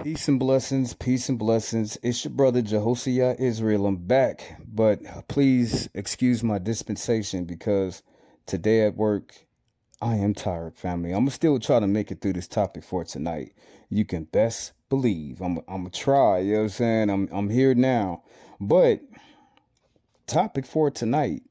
Peace and blessings, peace and blessings. It's your brother Jehoshaphat Israel. I'm back, but please excuse my dispensation because today at work I am tired, family. I'm gonna still try to make it through this topic for tonight. You can best believe I'm gonna try. You know what I'm saying? I'm here now, but topic for tonight.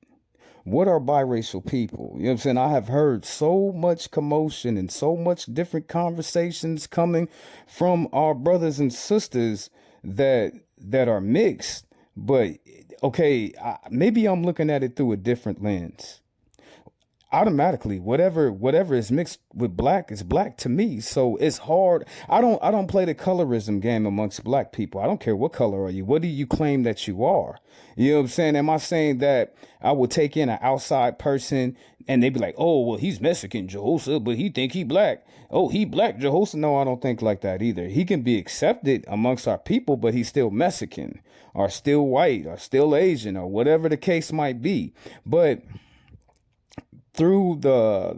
What are biracial people? You know what I'm saying? I have heard so much commotion and so much different conversations coming from our brothers and sisters that are mixed. But okay, maybe I'm looking at it through a different lens. Automatically, whatever is mixed with black is black to me. So it's hard. I don't play the colorism game amongst black people. I don't care what color are you. What do you claim that you are? You know what I'm saying? Am I saying that I would take in an outside person and they'd be like, oh, well, he's Mexican, Jehoshaphat, but he think he black. Oh, he black, Jehoshaphat. No, I don't think like that either. He can be accepted amongst our people, but he's still Mexican or still white or still Asian or whatever the case might be. But through the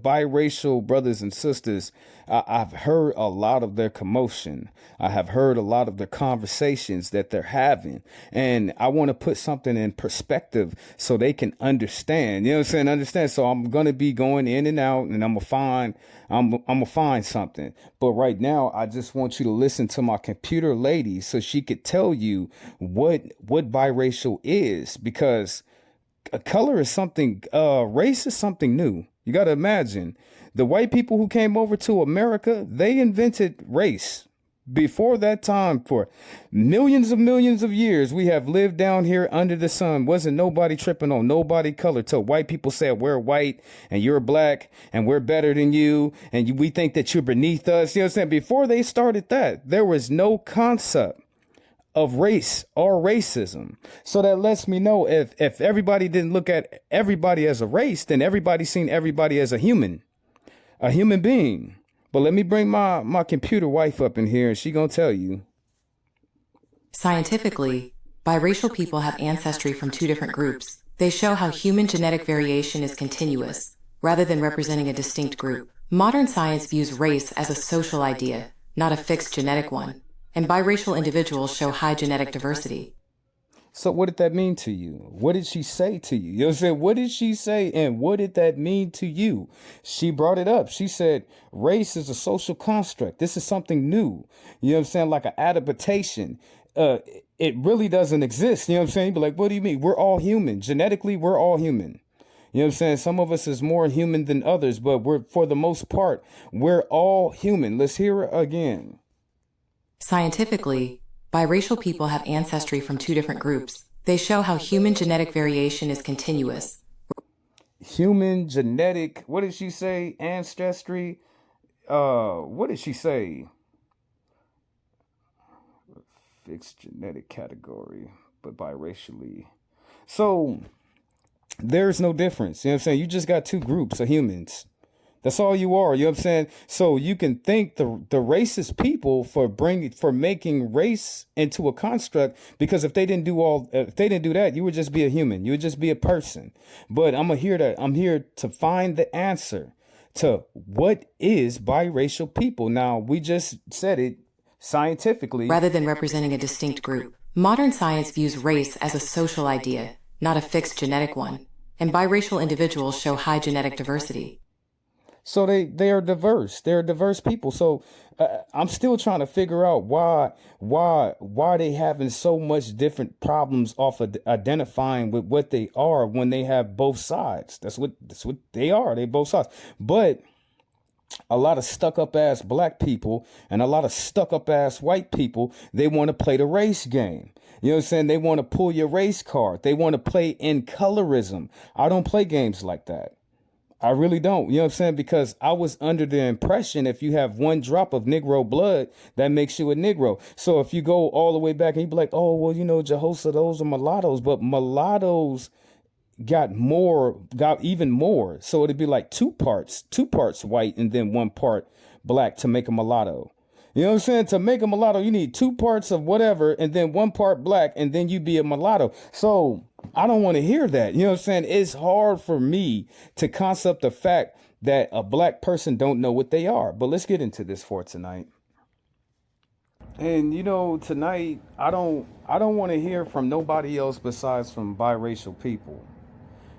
biracial brothers and sisters, I've heard a lot of their commotion. I have heard a lot of the conversations that they're having. And I want to put something in perspective so they can understand. You know what I'm saying? Understand. So I'm going to be going in and out and I'm gonna find something. But right now, I just want you to listen to my computer lady so she could tell you what biracial is, because a color is something, race is something new. You got to imagine the white people who came over to America, they invented race. Before that time, for millions of years, we have lived down here under the sun. Wasn't nobody tripping on nobody color till white people said we're white and you're black and we're better than you and we think that you're beneath us. You know what I'm saying? Before they started that, there was no concept of race or racism. So that lets me know if everybody didn't look at everybody as a race, then everybody seen everybody as a human being. But let me bring my computer wife up in here and she gonna tell you. Scientifically, biracial people have ancestry from two different groups. They show how human genetic variation is continuous, rather than representing a distinct group. Modern science views race as a social idea, not a fixed genetic one. And biracial individuals show high genetic diversity. So what did that mean to you? What did she say to you? You know what I'm saying? What did she say and what did that mean to you? She brought it up. She said race is a social construct. This is something new. You know what I'm saying? Like an adaptation. It really doesn't exist. You know what I'm saying? You'd be like, what do you mean? We're all human. Genetically, we're all human. You know what I'm saying? Some of us is more human than others, but for the most part, we're all human. Let's hear it again. Scientifically, biracial people have ancestry from two different groups. They show how human genetic variation is continuous. Human genetic, what did she say? Ancestry. What did she say? Fixed genetic category, but biracially. So there's no difference. You know what I'm saying? You just got two groups of humans. That's all you are. You know what I'm saying? So you can thank the racist people for making race into a construct, because if they didn't do that, you would just be a human. You would just be a person. But I'm here to find the answer to what is biracial people. Now, we just said it scientifically. Rather than representing a distinct group. Modern science views race as a social idea, not a fixed genetic one. And biracial individuals show high genetic diversity. So they are diverse. They're diverse people. So I'm still trying to figure out why they having so much different problems off of identifying with what they are when they have both sides. That's what they are. They both sides. But a lot of stuck up ass black people and a lot of stuck up ass white people, they want to play the race game. You know what I'm saying? They want to pull your race card. They want to play in colorism. I don't play games like that. I really don't. You know what I'm saying? Because I was under the impression if you have one drop of Negro blood, that makes you a Negro. So if you go all the way back and you be like, oh, well, you know, Jehoshaphat, those are mulattoes. But mulattoes got even more. So it'd be like two parts white and then one part black to make a mulatto. You know what I'm saying? To make a mulatto, you need two parts of whatever and then one part black and then you be a mulatto. So I don't want to hear that. You know what I'm saying? It's hard for me to concept the fact that a black person don't know what they are. But let's get into this for tonight. And you know, tonight I don't want to hear from nobody else besides from biracial people.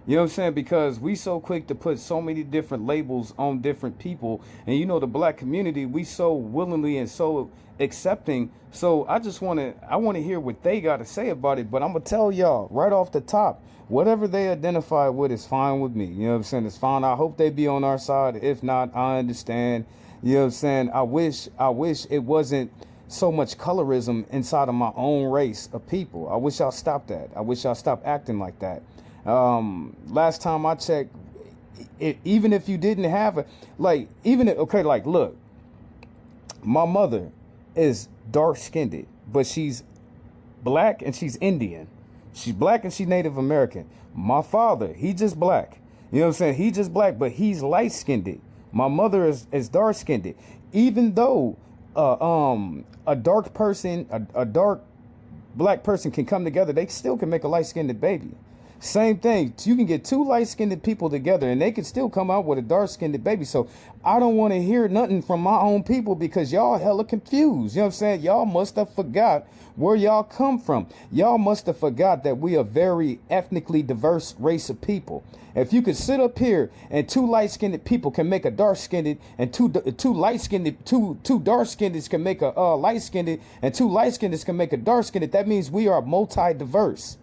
You know what I'm saying? Because we so quick to put so many different labels on different people. And you know, the black community, we so willingly and so accepting. So I want to hear what they got to say about it. But I'm going to tell y'all right off the top, whatever they identify with is fine with me. You know what I'm saying? It's fine. I hope they be on our side. If not, I understand. You know what I'm saying? I wish it wasn't so much colorism inside of my own race of people. I wish y'all stopped that. I wish y'all stopped acting like that. Last time I checked, even if you didn't have a, like, okay, like, look, my mother is dark skinned, but she's black and she's Indian. She's black and she's Native American. My father, he just black. You know what I'm saying? He just black, but he's light skinned. My mother is dark skinned. Even though a dark person, a dark black person can come together, they still can make a light skinned baby. Same thing. You can get two light-skinned people together and they can still come out with a dark-skinned baby. So I don't want to hear nothing from my own people because y'all hella confused. You know what I'm saying? Y'all must have forgot where y'all come from. Y'all must have forgot that we are a very ethnically diverse race of people. If you could sit up here and two light-skinned people can make a dark-skinned and two light-skinned, two dark-skinned can make a light-skinned and two light-skinned can make a dark-skinned, that means we are multi-diverse.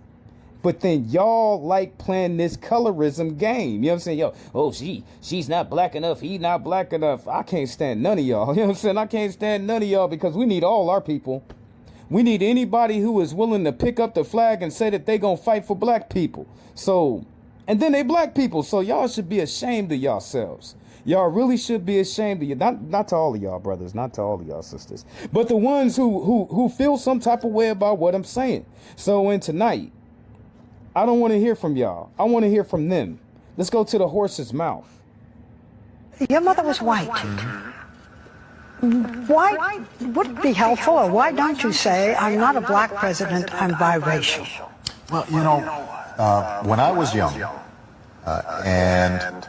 But then y'all like playing this colorism game. You know what I'm saying? Yo, oh, she's not black enough. He not black enough. I can't stand none of y'all. You know what I'm saying? I can't stand none of y'all because we need all our people. We need anybody who is willing to pick up the flag and say that they gonna fight for black people. So, and then they black people. So y'all should be ashamed of yourselves. Y'all really should be ashamed of you. Not to all of y'all brothers, not to all of y'all sisters, but the ones who feel some type of way about what I'm saying. So in tonight, I don't want to hear from y'all. I want to hear from them. Let's go to the horse's mouth. Your mother was white. Why would it be helpful, or why don't you say, I'm not a black president, I'm biracial? Well, you know, when I was young and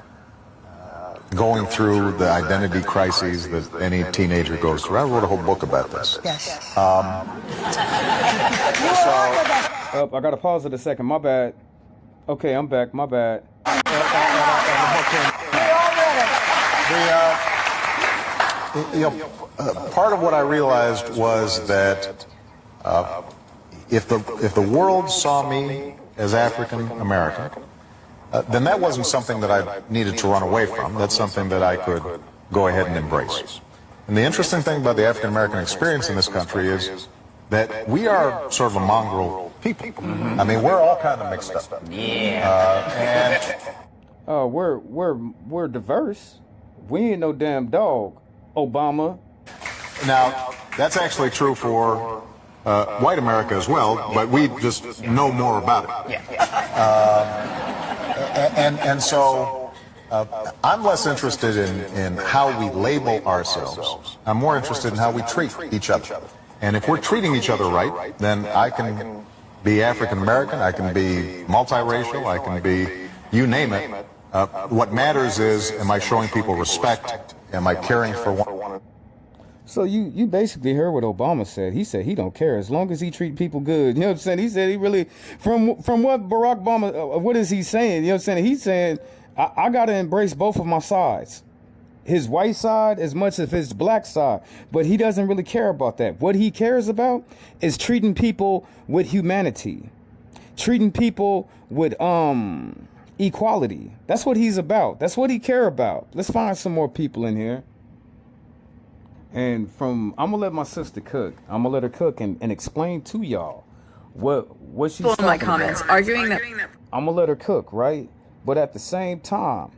going through the identity crises that any teenager goes through, I wrote a whole book about this. Yes. I got to pause it a second. My bad. Okay, I'm back. My bad. Part of what I realized was that if the world saw me as African American, then that wasn't something that I needed to run away from. That's something that I could go ahead and embrace. And the interesting thing about the African American experience in this country is that we are sort of a mongrel people. I mean, we're all kind of mixed up. We're diverse. We ain't no damn dog, Obama. Now, that's actually true for white America as well, but we just know more about it. And so I'm less interested in how we label ourselves. I'm more interested in how we treat each other. And if we're treating each other right, then I can be African American, I can be multiracial, I can be, you name it. What matters is, am I showing people respect? Am I caring for one another? So you basically heard what Obama said. He said he don't care as long as he treat people good. You know what I'm saying? He said he really, from what Barack Obama, what is he saying? You know what I'm saying? He's saying, I got to embrace both of my sides. His white side as much as his black side, but he doesn't really care about that. What he cares about is treating people with humanity, treating people with equality. That's what he's about. That's what he care about. Let's find some more people in here. And I'm gonna let my sister cook. I'm gonna let her cook and explain to y'all what she's talking my comments about. arguing that I'm gonna let her cook, right? But at the same time,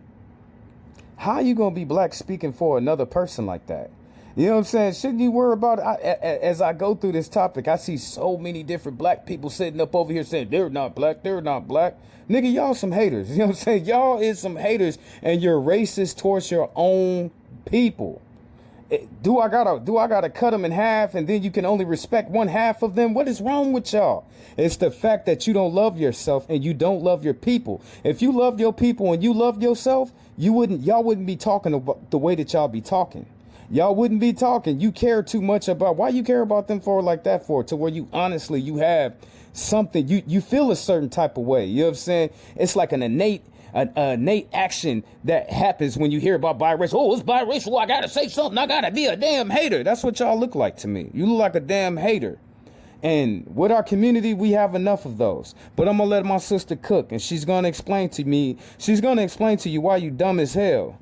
how you gonna be black speaking for another person like that? You know what I'm saying? Shouldn't you worry about it? As I go through this topic, I see so many different black people sitting up over here saying they're not black, they're not black. Nigga, y'all some haters. You know what I'm saying? Y'all is some haters, and you're racist towards your own people. Do I gotta cut them in half and then you can only respect one half of them? What is wrong with y'all? It's the fact that you don't love yourself and you don't love your people. If you love your people and you love yourself, y'all wouldn't be talking about the way that y'all be talking. y'all wouldn't be talking. You care too much about, why you care about them for like that for, to where you honestly, you have something, you feel a certain type of way. You know what I'm saying? It's like an innate action that happens when you hear about biracial. Oh, it's biracial. I gotta say something. I gotta be a damn hater. That's what y'all look like to me. You look like a damn hater. And with our community, we have enough of those. But I'm gonna let my sister cook, and she's gonna explain to you why you dumb as hell.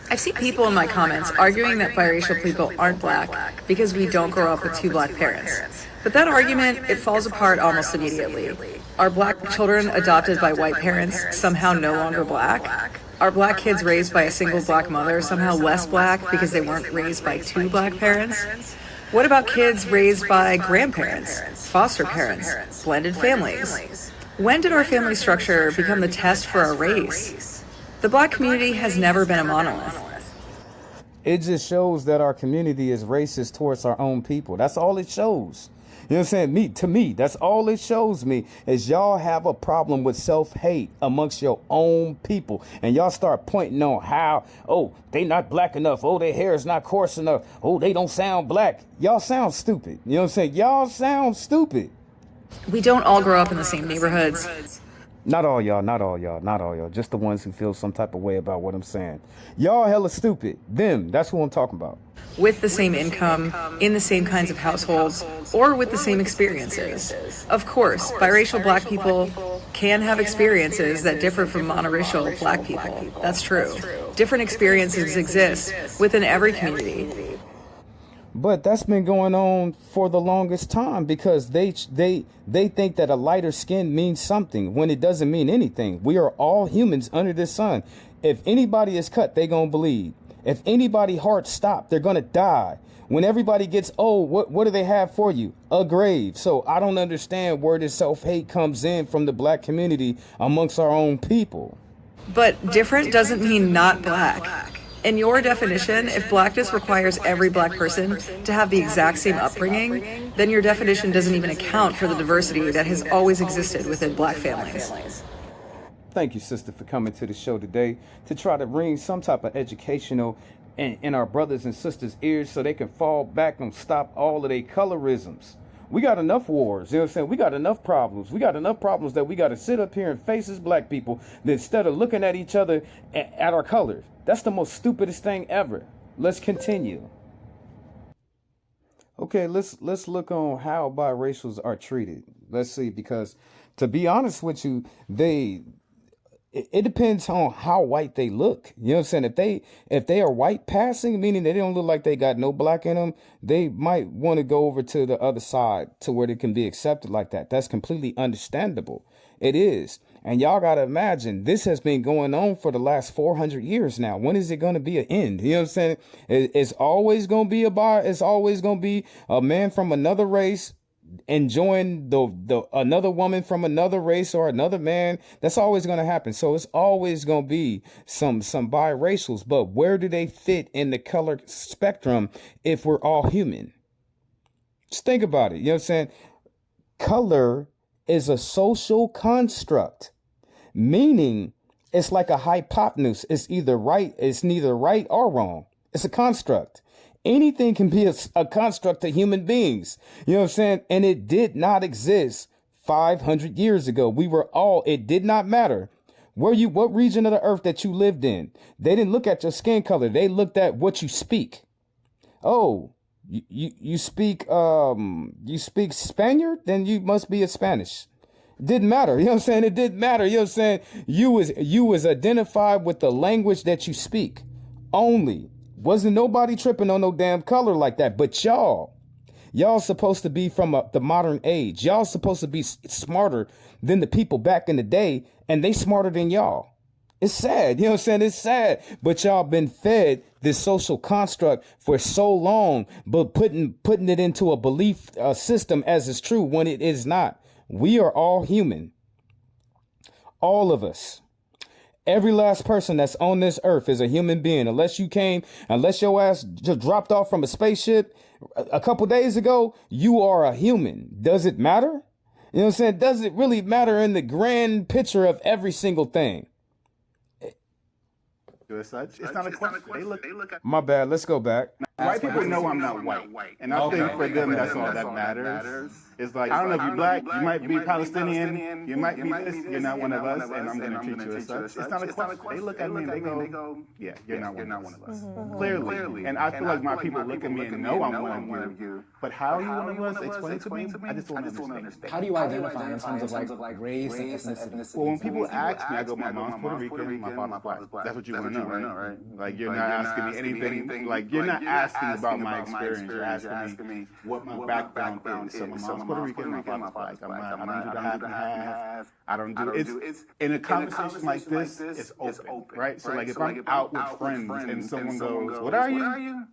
I've seen people in my comments arguing that biracial people aren't black because we don't grow up with two black parents. But that argument, it falls apart almost immediately. Are black children adopted by white parents somehow no longer black? Are black kids raised by a single black mother somehow less black because they weren't raised by two black parents? What about kids raised by grandparents, foster parents, blended families? When did our family structure become the test for our race? The black community has never been a monolith. It just shows that our community is racist towards our own people. That's all it shows. You know what I'm saying? To me, that's all it shows me is y'all have a problem with self-hate amongst your own people. And y'all start pointing on how, oh, they not black enough. Oh, their hair is not coarse enough. Oh, they don't sound black. Y'all sound stupid. You know what I'm saying? Y'all sound stupid. We don't all grow up in the same neighborhoods. Not all y'all. Just the ones who feel some type of way about what I'm saying. Y'all hella stupid. Them, that's who I'm talking about. With the same income, in the same kinds of households, or with the same experiences. Of course, biracial black people can have experiences that differ from monoracial black people. That's true. Different experiences exist within every community. But that's been going on for the longest time because they think that a lighter skin means something when it doesn't mean anything. We are all humans under the sun. If anybody is cut, they gonna bleed. If anybody heart stop, they're gonna die. When everybody gets old, what do they have for you? A grave. So I don't understand where this self-hate comes in from the black community amongst our own people. But different doesn't mean not black. In your definition, if blackness requires every black person to have the exact same upbringing, then your definition doesn't even account for the diversity that has always existed within black families. Thank you, sister, for coming to the show today to try to bring some type of educational in our brothers and sisters' ears so they can fall back and stop all of their colorisms. We got enough wars, you know what I'm saying? We got enough problems. We got enough problems that we got to sit up here and face as black people instead of looking at each other at our colors. That's the most stupidest thing ever. Let's continue. Okay, let's look on how biracials are treated. Let's see, because to be honest with you, it depends on how white they look. You know what I'm saying? If they are white passing, meaning they don't look like they got no black in them, they might want to go over to the other side to where they can be accepted like that. That's completely understandable. It is. And y'all got to imagine this has been going on for the last 400 years now. When is it going to be an end? You know what I'm saying? It's always going to be it's always going to be a man from another race enjoying the another woman from another race or another man. That's always going to happen. So it's always going to be some biracials, but where do they fit in the color spectrum if we're all human? Just think about it. You know what I'm saying? Color is a social construct, meaning it's like a hypotenuse. It's neither right or wrong. It's a construct. Anything can be a construct of human beings. You know what I'm saying? And it did not exist 500 years ago. It did not matter what region of the earth that you lived in. They didn't look at your skin color. They looked at what you speak. Oh, you speak Spaniard? Then you must be a Spanish. It didn't matter. You know what I'm saying? It didn't matter. You know what I'm saying? You was identified with the language that you speak only. Wasn't nobody tripping on no damn color like that. But y'all supposed to be from the modern age. Y'all supposed to be smarter than the people back in the day, and they smarter than y'all. It's sad. You know what I'm saying? It's sad. But y'all been fed this social construct for so long, but putting it into a belief system as is true when it is not. We are all human. All of us. Every last person that's on this earth is a human being. Unless your ass just dropped off from a spaceship a couple days ago, you are a human. Does it matter? You know what I'm saying? Does it really matter in the grand picture of every single thing? as such. It's not a question. They look. My bad. Let's go back. White people know I'm not white, and I think for them that's all that matters. It's like, I don't know if you're black, you might be Palestinian, you might be this, you're not one of us, and I'm going to treat you as such. It's not a question. They look at me and they go, yeah, you're not one of us. Clearly. And I feel like my people look at me and know I'm one of you. But how are you one of us? Explain it to me. I just don't understand. How do you identify in terms of like race and ethnicity? Well, when people ask me, I go, my mom's Puerto Rican, my father's black. That's what you want to know, right? Like, you're not asking me anything. Like, you're not asking about my experience. You're asking me what my background is. So my mom's Puerto Rican, my father's black. I don't do the half and half. I don't do it's in a conversation like this. It's open, right? So like if I'm out with friends and someone goes, "What are you?"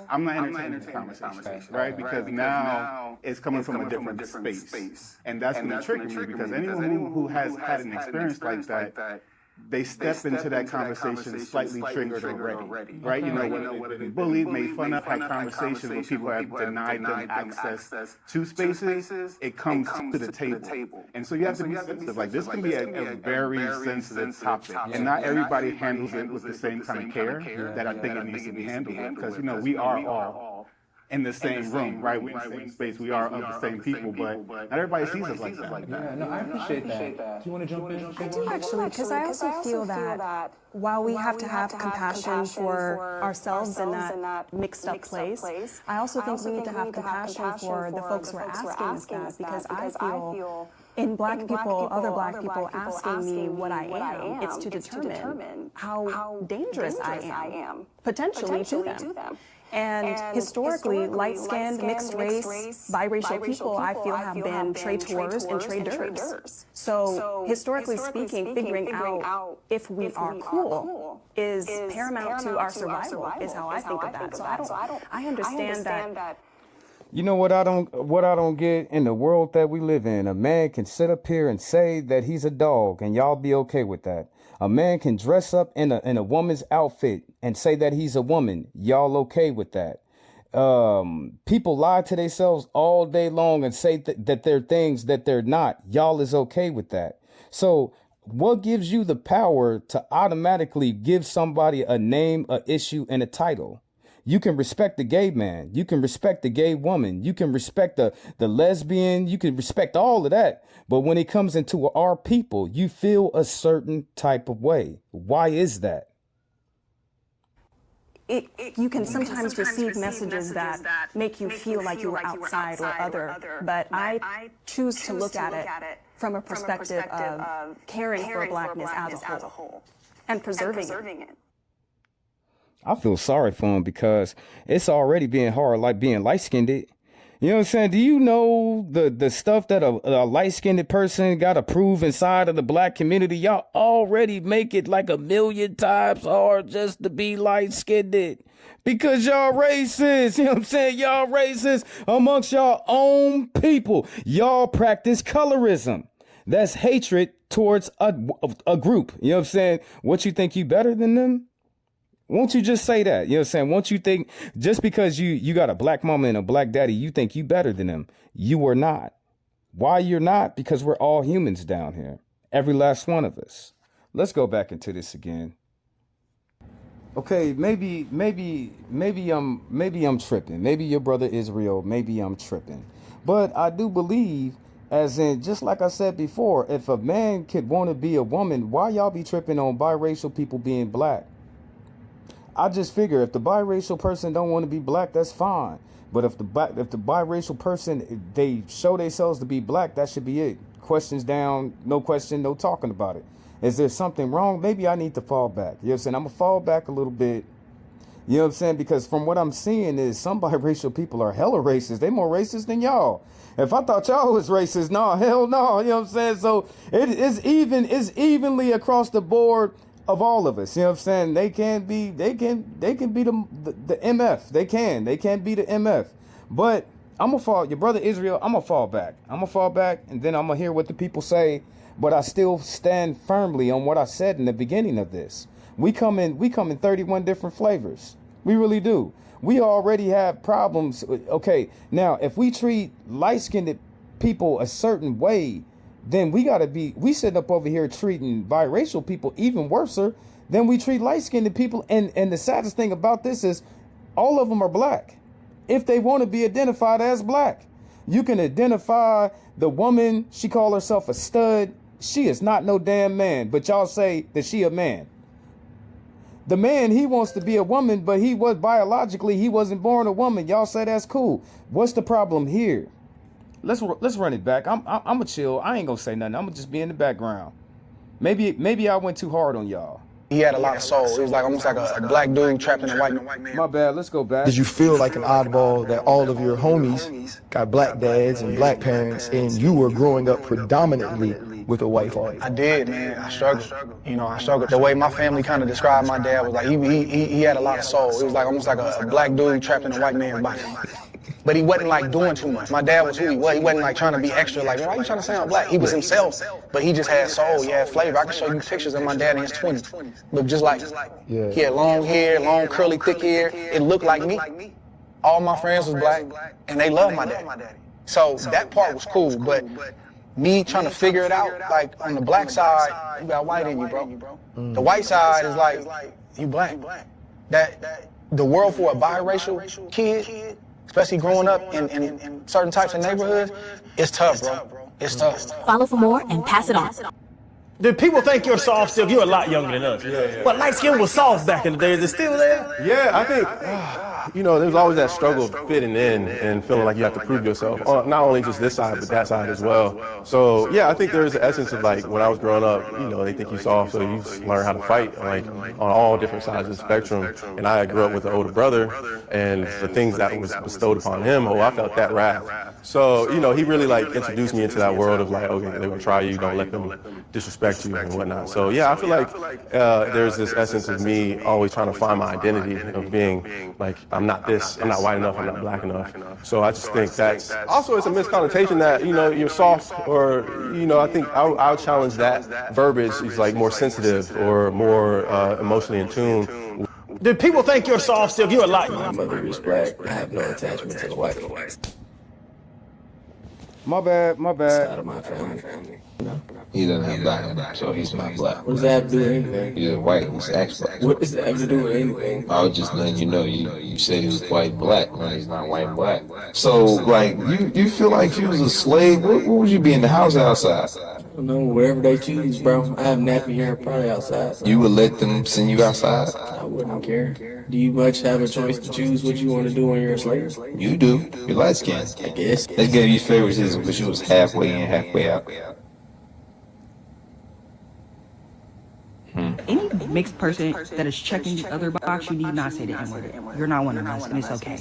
I'm not entertaining the conversation, right? Because now it's coming from a different space, and that's going to trigger me because anyone who has had an experience like that, they step into that conversation slightly triggered already, right? You know, when they've been bullied, made fun of, had conversations where people have denied them access to spaces, it comes to the table. And so you have to be sensitive. Like, this can be a very sensitive topic, and not everybody handles it with the same kind of care that I think it needs to be handled with, because, you know, we are all in the same room, right? We're in the same space. We are of the same people, but not everybody sees us like that. Yeah, no, I appreciate that. Do you want to jump in? I do actually, because I also feel that while we have to have compassion for ourselves in that mixed up place, I also think we need to have compassion for the folks who are asking us that, because I feel in Black people, other Black people asking me what I am, it's to determine how dangerous I am, potentially to them. And historically, light-skinned, mixed-race, biracial people, I feel, have been traitors and traders. So historically speaking, figuring out if we are cool is paramount to our survival, is how I think of that. So I understand that. You know what I don't get in the world that we live in? A man can sit up here and say that he's a dog and y'all be okay with that. A man can dress up in a woman's outfit and say that he's a woman. Y'all okay with that? People lie to themselves all day long and say that they're things that they're not. Y'all is okay with that. So what gives you the power to automatically give somebody a name, a issue, and a title? You can respect the gay man. You can respect the gay woman. You can respect the lesbian. You can respect all of that. But when it comes into our people, you feel a certain type of way. Why is that? You can sometimes receive messages that make you feel like you are outside or other, but I choose to look at it from a perspective of caring for Blackness as a whole and preserving it. I feel sorry for him because it's already being hard, like being light-skinned. You know what I'm saying? Do you know the stuff that a light-skinned person got to prove inside of the Black community? Y'all already make it like 1,000,000 times hard just to be light-skinned because y'all racist. You know what I'm saying? Y'all racist amongst y'all own people. Y'all practice colorism. That's hatred towards a group. You know what I'm saying? What, you think you better than them? Won't you just say that? You know what I'm saying? Won't you think just because you got a Black mama and a Black daddy, you think you better than them? You are not. Why you're not? Because we're all humans down here. Every last one of us. Let's go back into this again. Okay, maybe I'm tripping. Maybe your brother Israel, maybe I'm tripping. But I do believe, as in, just like I said before, if a man could want to be a woman, why y'all be tripping on biracial people being Black? I just figure if the biracial person don't want to be Black, that's fine. But if the biracial person, they show themselves to be Black, that should be it. Questions down, no question, no talking about it. Is there something wrong? Maybe I need to fall back. You know what I'm saying? I'm going to fall back a little bit. You know what I'm saying? Because from what I'm seeing is some biracial people are hella racist. They more racist than y'all. If I thought y'all was racist, no, hell no. You know what I'm saying? So it's evenly across the board of all of us. You know what I'm saying? They can be the MF. They can be the MF. But I'm gonna fall, your brother Israel, I'm gonna fall back. And then I'm gonna hear what the people say, but I still stand firmly on what I said in the beginning of this. We come in 31 different flavors. We really do. We already have problems. Okay, now if we treat light-skinned people a certain way, then we sitting up over here treating biracial people even worse than we treat light-skinned people. And the saddest thing about this is all of them are black. If they want to be identified as black, you can identify the woman, she call herself a stud. She is not no damn man, but y'all say that she a man. The man, he wants to be a woman, but he was biologically, he wasn't born a woman. Y'all say that's cool. What's the problem here? Let's run it back. I'm a chill. I ain't gonna say nothing. I'm gonna just be in the background. Maybe I went too hard on y'all. He had a lot of soul. It was like almost like a black dude trapped in a white man. My bad. Let's go back. Did you feel like an oddball that all of your homies got black dads and black parents, and you were growing up predominantly with a white father? I did, man. I struggled. You know, I struggled. The way my family kind of described my dad was like he had a lot of soul. It was like almost like a black dude trapped in a white man's body. But he wasn't like doing too much. My dad was who he was. He wasn't like trying to be extra like, why are you trying to sound black? He was himself, but he just had soul. He had flavor. I can show you pictures of my dad in his 20s. Looked just like him. He had long hair, long curly thick hair. It looked like me. All my friends was black, and they loved my dad. So that part was cool, but me trying to figure it out, like on the black side, you got white in you, bro. The white side is like, you black. That the world for a biracial kid, especially growing up in certain types of neighborhoods, it's tough, bro. It's tough. Follow for more and pass it on. Do people think you're soft still? You're a lot younger than us. But light skin was soft back in the day. Is it still there? Yeah, I think, there's always that struggle of fitting in and feeling like you have to prove yourself. Not only just this side, but that side as well. So, yeah, I think there's the essence of, like, when I was growing up, they think you're soft, so you just learn how to fight, like, on all different sides of the spectrum. And I grew up with an older brother, and the things that was bestowed upon him, I felt that wrath. So, he really, like, introduced me into that world of, like, okay, they're going to try you, don't let them disrespect you and whatnot. So, yeah, I feel like there's this essence of me always trying to find my identity of being, like, I'm not this, I'm not white enough, I'm not black enough. So I just think that's, also it's a misconnotation that, you're soft, or, I think I'll challenge that verbiage is, like, more sensitive or more emotionally in tune. Do people think you're soft still? You're a lot younger. My mother is black. I have no attachment to the white folks. My bad. Side of my family. He doesn't have black in him, so he's not black. What does that have to do with anything? He's white, he's actually black. What does that have to do with anything? I was just letting you know, you said he was white black, when he's not white black. So, like, you feel like if you was a slave, what would you be in the house outside? I don't know, wherever they choose, bro. I have nappy hair, probably outside. You would let them send you outside? I wouldn't care. Do you much have a choice to choose what you want to do when you're a slave? You do. You're light skinned. I guess. They gave you favoritism because you was halfway in, halfway out. Any mixed person that is checking the other box, you need not say the N-word. You're not one of us, and it's okay.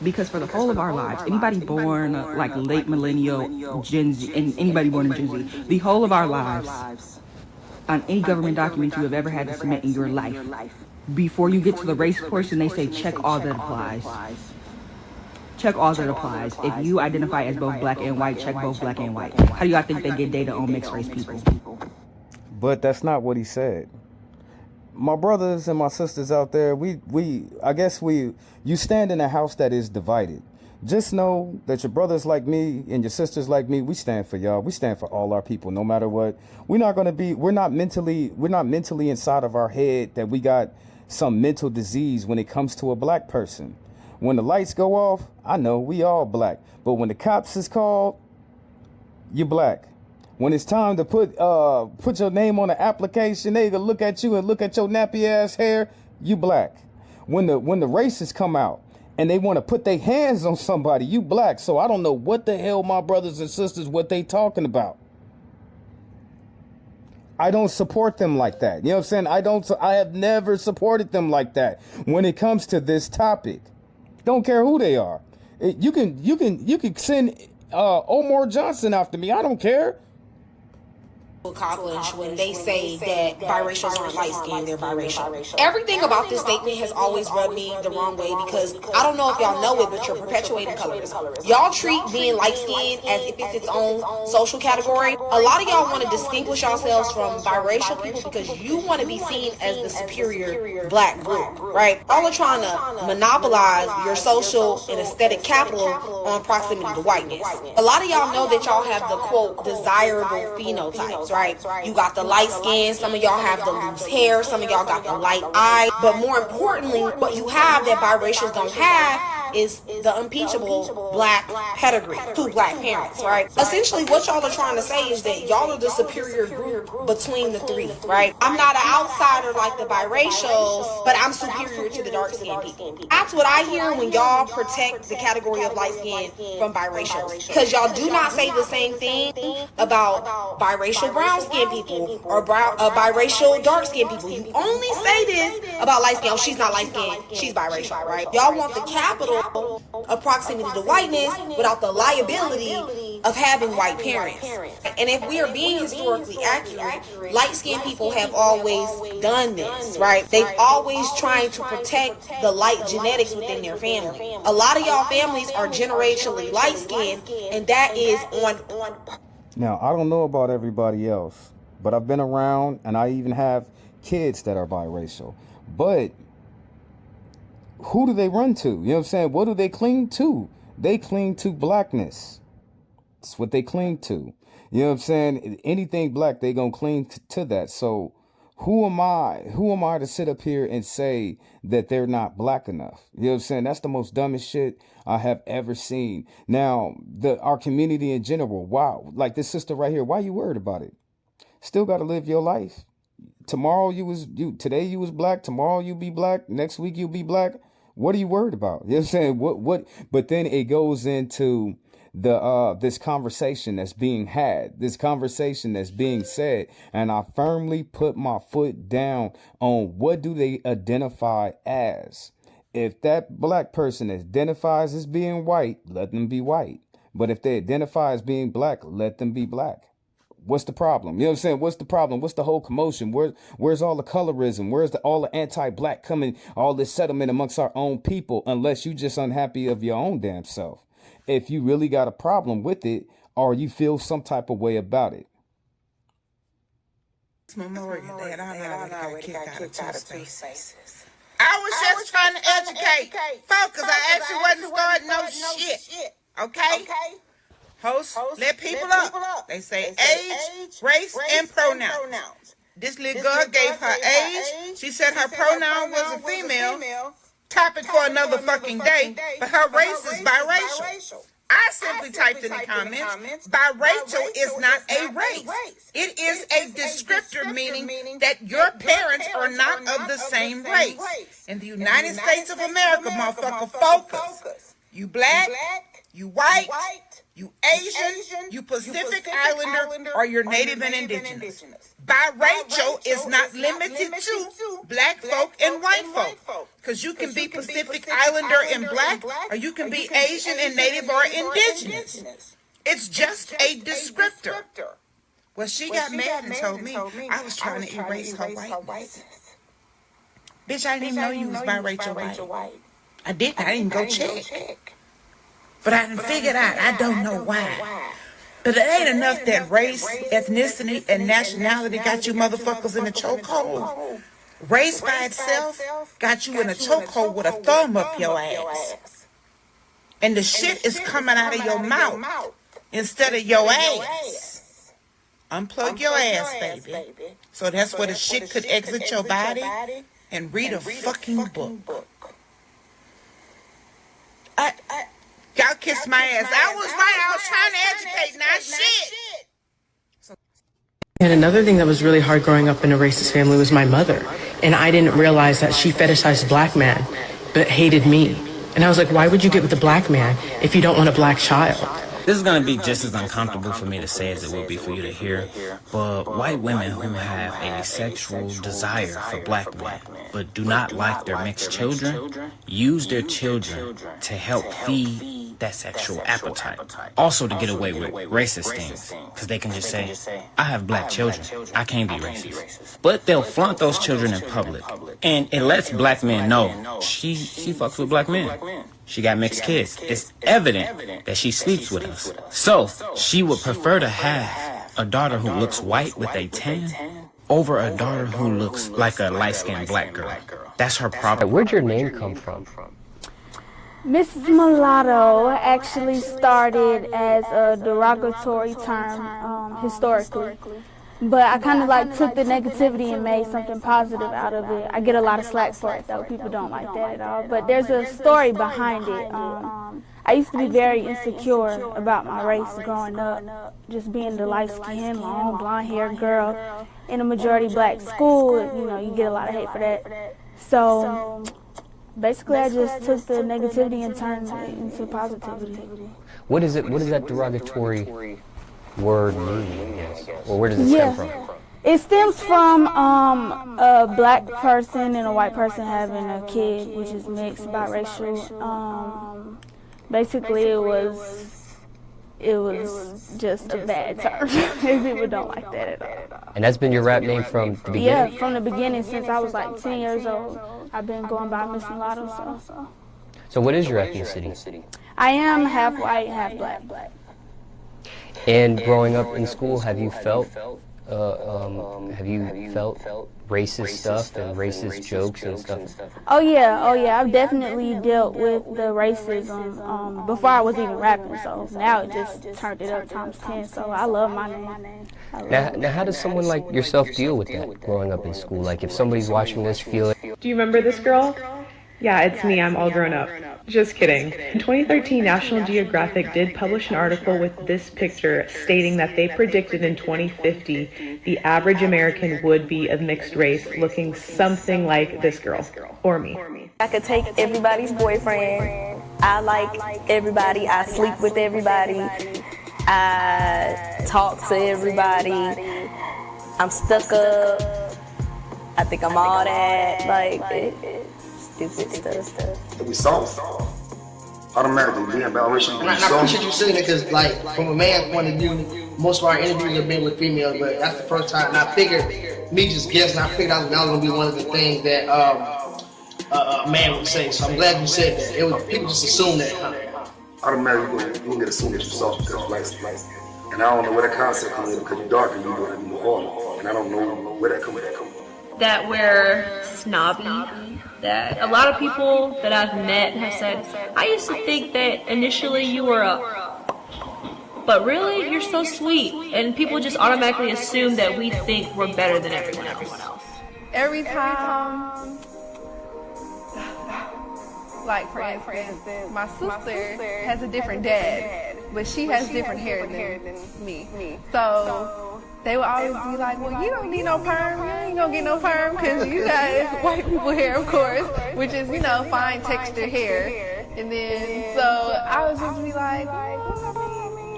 Because for the whole of our lives, anybody born like late millennial, Gen Z, and anybody born in Gen Z, the whole of our lives, on any government document you have ever had to submit in your life, before you get to the race portion, they say check all that applies. Check all that applies. If you identify as both black and white, check both black and white. How do y'all think they get data on mixed race people? But that's not what he said. My brothers and my sisters out there, you stand in a house that is divided. Just know that your brothers like me and your sisters like me, we stand for y'all. We stand for all our people, no matter what. We're not mentally inside of our head that we got some mental disease when it comes to a black person. When the lights go off, I know we all black. But when the cops is called, you're black. When it's time to put your name on the application, they gonna look at you and look at your nappy ass hair, you black. When the racists come out and they want to put their hands on somebody, you black. So I don't know what the hell my brothers and sisters, what they talking about. I don't support them like that. You know what I'm saying? I have never supported them like that when it comes to this topic. Don't care who they are. You can send Omar Johnson after me. I don't care. Accomplish when they say that biracials aren't light-skinned, they're biracial. Everything about this statement has always rubbed me the wrong way because I don't know if y'all know it, but you're perpetuating colorism. Y'all treat being light-skinned as if it's its own social category. A lot of y'all want to distinguish yourselves from biracial people because you want to be seen as the superior black group, right? Y'all are trying to monopolize your social and aesthetic capital on proximity to whiteness. A lot of y'all know that y'all have the, quote, desirable phenotypes, right? right? You got the light skin, some of y'all have the loose hair, some of y'all got the light eye, but more importantly, what you have that biracials don't have is the unimpeachable black pedigree, 2 black parents, right? Essentially, what y'all are trying to say is that y'all are the superior group between the 3, right? I'm not an outsider like the biracials, but I'm superior to the dark-skinned people. That's what I hear when y'all protect the category of light skin from biracials, because y'all do not say the same thing about biracial brown-skinned people or biracial dark-skinned people. You only say this about light-skinned. Oh, she's not light-skinned, she's biracial, right? Y'all want the capital of proximity to whiteness without the liability of having white parents. And if we are being historically accurate, light-skinned people have always done this, right? They've always trying to protect the light genetics within their family. A lot of y'all families are generationally light-skinned, and that is on. Now, I don't know about everybody else, but I've been around and I even have kids that are biracial. But who do they run to? You know what I'm saying? What do they cling to? They cling to blackness. That's what they cling to. You know what I'm saying? Anything black, they gonna cling to that. So who am I? Who am I to sit up here and say that they're not black enough? You know what I'm saying? That's the most dumbest shit I have ever seen. Now, our community in general, wow. Like this sister right here, why you worried about it? Still got to live your life. Tomorrow today you was black, tomorrow you be black, next week you'll be black. What are you worried about? You know what I'm saying? But then it goes into this conversation that's being had, this conversation that's being said, and I firmly put my foot down on what do they identify as. If that black person identifies as being white, let them be white. But if they identify as being black, let them be black. What's the problem? You know what I'm saying? What's the problem? What's the whole commotion? Where's all the colorism? Where's all the anti-black coming, all this settlement amongst our own people, unless you just unhappy of your own damn self? If you really got a problem with it, or you feel some type of way about it. Memorial Day, and I got kicked out of 2 spaces. I was just trying to educate folks, because I actually wasn't starting no shit. Okay? Host, let people up. They say age, race, and pronouns. This little girl gave her age. She said her pronoun was a female. Topic for another fucking day. But her race is biracial. I simply typed in the comments, biracial is not a race. It is a descriptor, meaning that your parents are not of the same race. In the United States of America, motherfucker, focus. You black, you white, you Asian, you Pacific Islander, or you're Native and Indigenous. Biracial is not limited to black folk and white folk. Because you can be Pacific Islander and black, or you can be Asian and Native or Indigenous. It's just a descriptor. Well, she got mad and told me I was trying to erase her whiteness. Bitch, I didn't even know you was biracial white. I didn't go check. But I figured out, I don't know why. But it ain't enough that race, ethnicity, and nationality got you motherfuckers in a chokehold. Race by itself got you in a chokehold with a thumb up your ass. And the shit is coming out of your mouth instead of your ass. Unplug your ass, baby. So that's where the shit could exit your body and read a fucking book. Y'all kiss my ass. I was right. I was trying to educate, not shit. And another thing that was really hard growing up in a racist family was my mother. And I didn't realize that she fetishized black men, but hated me. And I was like, why would you get with a black man if you don't want a black child? This is going to be just as uncomfortable for me to say as it would be for you to hear, but white women who have a sexual desire for black men, but do not like their mixed children, use their children to help feed that sexual appetite. Also to get away with racist things, because they can just say, I have black children, I can't be racist. But they'll flaunt those children in public, and it lets black men know she fucks with black men. She got mixed kids. It's evident that she sleeps with us. So she would prefer to have a daughter who looks white with a tan over a daughter who looks like a light-skinned black girl. That's her problem. Where'd your name come from? Mrs. Mulatto actually started as a derogatory term historically. But I kind of like took the negativity and made something positive out of it. I get a lot of slack for it though. People don't like that at all. But there's a story behind it. I used to be very insecure about my race growing up. Just being the light-skinned, long, blonde-haired girl in a majority black school, you get a lot of hate for that. So basically, I just took the negativity and turned it into positivity. What is it? What does that derogatory word mean? Or where does it stem from? It stems from a black person and a white person having a kid, which is mixed, biracial. Basically, it was just a bad term. People don't like that at all. And that's been your rap name from the beginning? Yeah, from the beginning, since I was like 10 years old. I've been going by Miss Mulatto. So what is your ethnicity? I am half white, half black. And growing up in school, have you felt racist stuff and racist jokes and stuff? Oh yeah. I've definitely dealt with the racism before I was even rapping. So now it just turned it up times 10. So I love my name. Now, how does someone like yourself deal with that growing up in school? Like, if somebody's watching this, feel it. Do you remember this girl? Yeah, it's me. I'm all grown up. Just kidding. In 2013, National Geographic did publish an article with this picture stating that they predicted in 2050 the average American would be of mixed race, looking something like this girl, or me. I could take everybody's boyfriend. I like everybody. I sleep with everybody. I talk to everybody. I'm stuck up. I think I'm all that. Stupid stuff. We soft. Automatically being biracial. And I appreciate you saying it because, like, from a man's point of view, most of our interviews have been with females, but that's the first time. And I figured, me just guessing, I figured that was going to be one of the things that a man would say. So I'm glad you said that. People just assume that. Automatically, you're going to get assumed that you're soft because you're light. And I don't know where that concept comes in because you're dark and you're doing it more harder. And I don't know where that comes from. That we're snobby. That a lot of people that I've met have said, I used to think that initially you were but really you're so sweet, and people just automatically assume that we think we're better than everyone else. Every time, like for instance, my sister has a different dad, but she has different hair than me. So they would always be like, well, you don't need no perm, you ain't gonna get no perm because you got white people hair, of course, which is, fine texture hair. And then, so I would just be like, well,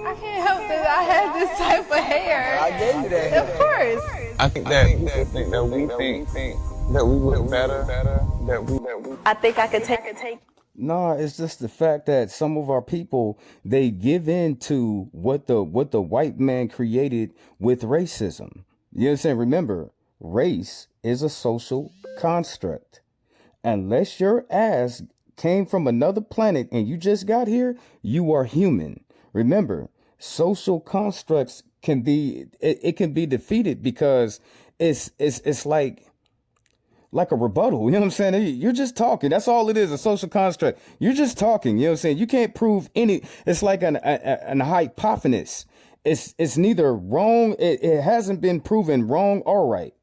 I can't help that I have this type of hair. I gave you that hair. Of course. I think that people think that we think that we look better, that we. I think I could take. No, it's just the fact that some of our people, they give in to what the white man created with racism. You know what I'm saying? Remember, race is a social construct. Unless your ass came from another planet and you just got here, you are human. Remember, social constructs can be defeated because it's like a rebuttal, you know what I'm saying? You're just talking. That's all it is, a social construct. You're just talking, you know what I'm saying? You can't prove it's like an hypothesis. It's neither wrong, it hasn't been proven wrong or right.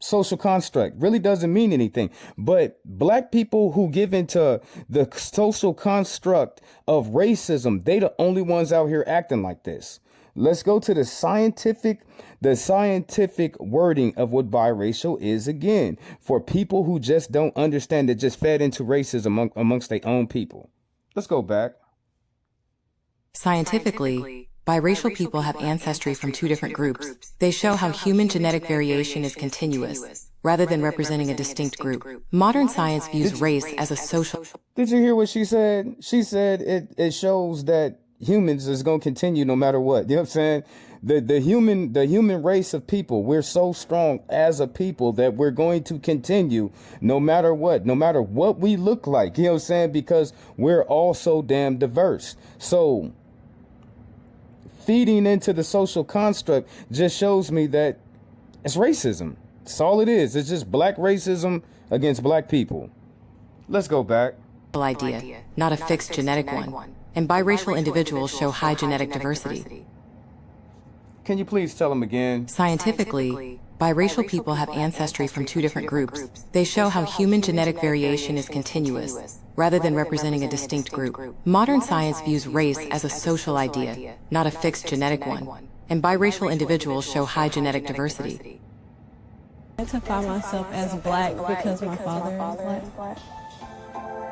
Social construct really doesn't mean anything. But black people who give into the social construct of racism, they the only ones out here acting like this. Let's go to the scientific wording of what biracial is again, for people who just don't understand, that just fed into racism amongst their own people. Let's go back. Scientifically, biracial people have ancestry from two different groups. They show how human genetic variation is continuous, rather than representing a distinct group. Modern science views race as a social... Did you hear what she said? She said it shows that humans is going to continue no matter what. You know what I'm saying? The human race of people, we're so strong as a people that we're going to continue no matter what we look like. You know what I'm saying? Because we're all so damn diverse. So feeding into the social construct just shows me that it's racism. That's all it is. It's just black racism against black people. Let's go back. Idea, not a fixed genetic one. And biracial individuals show high genetic diversity. Can you please tell them again? Scientifically, biracial people have ancestry from two different groups. They show how human genetic variation is continuous, rather than representing a distinct group. Modern science views race as a social idea, not a fixed genetic one, and biracial individuals show high genetic diversity. I identify myself as black because my father is black.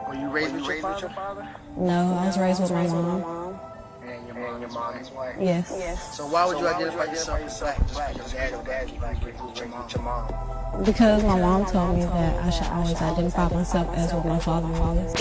Were you raised with your father? No, I was raised with my mom. And your mom is white? Yes. So why would you identify yourself as black just because your dad was black, you were raised with your mom? Because my mom told me that I should always identify myself as what my father was.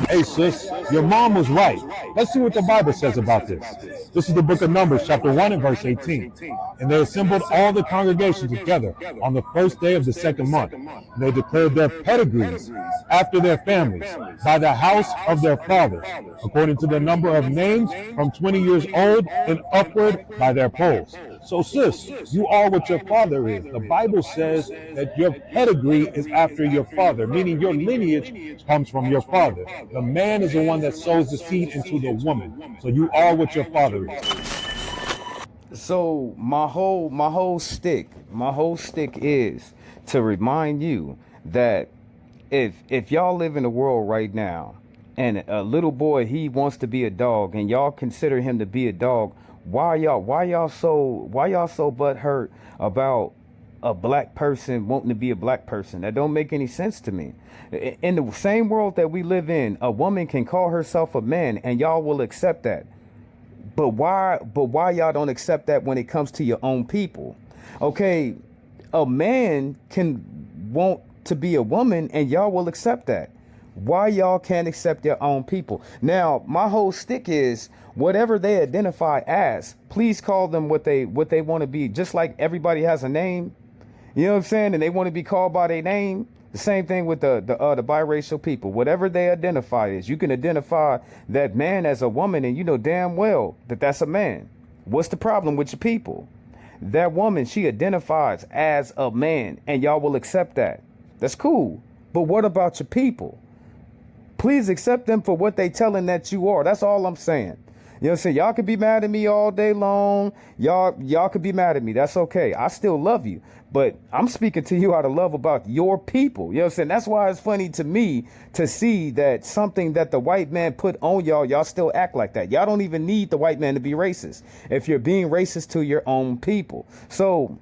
Hey sis, your mom was right. Let's see what the Bible says about this. This is the book of Numbers, chapter 1 and verse 18. And they assembled all the congregation together on the first day of the second month. And they declared their pedigrees after their families, by the house of their fathers, according to the number of names from 20 years old and upward by their polls. So sis, you are what your father is. The Bible says that your pedigree is after your father, meaning your lineage comes from your father. The man is the one that sows the seed into the woman. So you are what your father is. So my whole stick is to remind you that if y'all live in the world right now and a little boy, he wants to be a dog and y'all consider him to be a dog, why y'all so butthurt about a black person wanting to be a black person? That don't make any sense to me. In the same world that we live in, a woman can call herself a man and y'all will accept that. But why y'all don't accept that when it comes to your own people? Okay, a man can want to be a woman and y'all will accept that. Why y'all can't accept your own people? Now, my whole stick is whatever they identify as, please call them what they want to be. Just like everybody has a name, you know what I'm saying? And they want to be called by their name. The same thing with the biracial people. Whatever they identify as, you can identify that man as a woman and you know damn well that that's a man. What's the problem with your people? That woman, she identifies as a man and y'all will accept that. That's cool. But what about your people? Please accept them for what they telling that you are. That's all I'm saying. You know what I'm saying? Y'all could be mad at me all day long. Y'all could be mad at me. That's okay. I still love you. But I'm speaking to you out of love about your people. You know what I'm saying? That's why it's funny to me to see that something that the white man put on y'all still act like that. Y'all don't even need the white man to be racist if you're being racist to your own people. So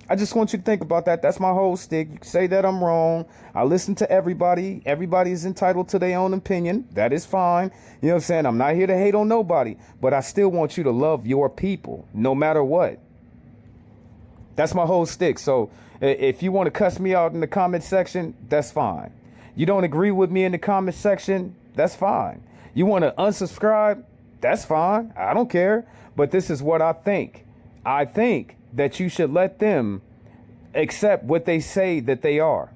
I just want you to think about that. That's my whole stick. You can say that I'm wrong. I listen to everybody. Everybody is entitled to their own opinion. That is fine. You know what I'm saying? I'm not here to hate on nobody, but I still want you to love your people no matter what. That's my whole stick. So if you want to cuss me out in the comment section, that's fine. You don't agree with me in the comment section, that's fine. You want to unsubscribe, that's fine. I don't care. But this is what I think. I think that you should let them accept what they say that they are.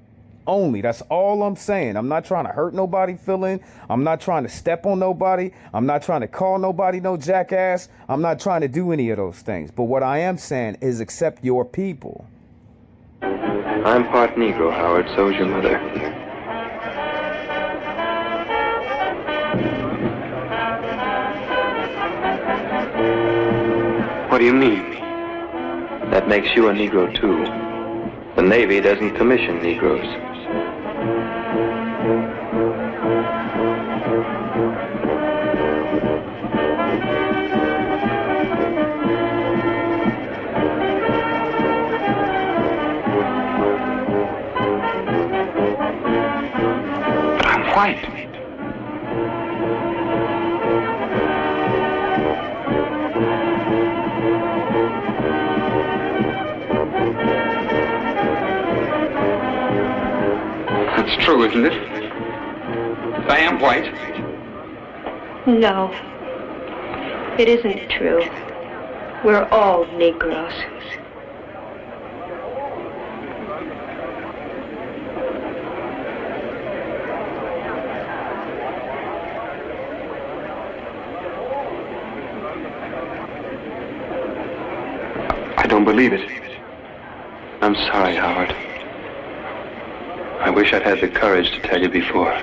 Only. That's all I'm saying. I'm not trying to hurt nobody feeling. I'm not trying to step on nobody. I'm not trying to call nobody no jackass. I'm not trying to do any of those things. But what I am saying is accept your people. I'm part Negro, Howard. So is your mother. What do you mean? That makes you a Negro, too. The Navy doesn't commission Negroes. But I'm white. That's true, isn't it? That I am white. No, it isn't true. We're all Negroes. I don't believe it. I'm sorry, Howard. I wish I'd had the courage to tell you before.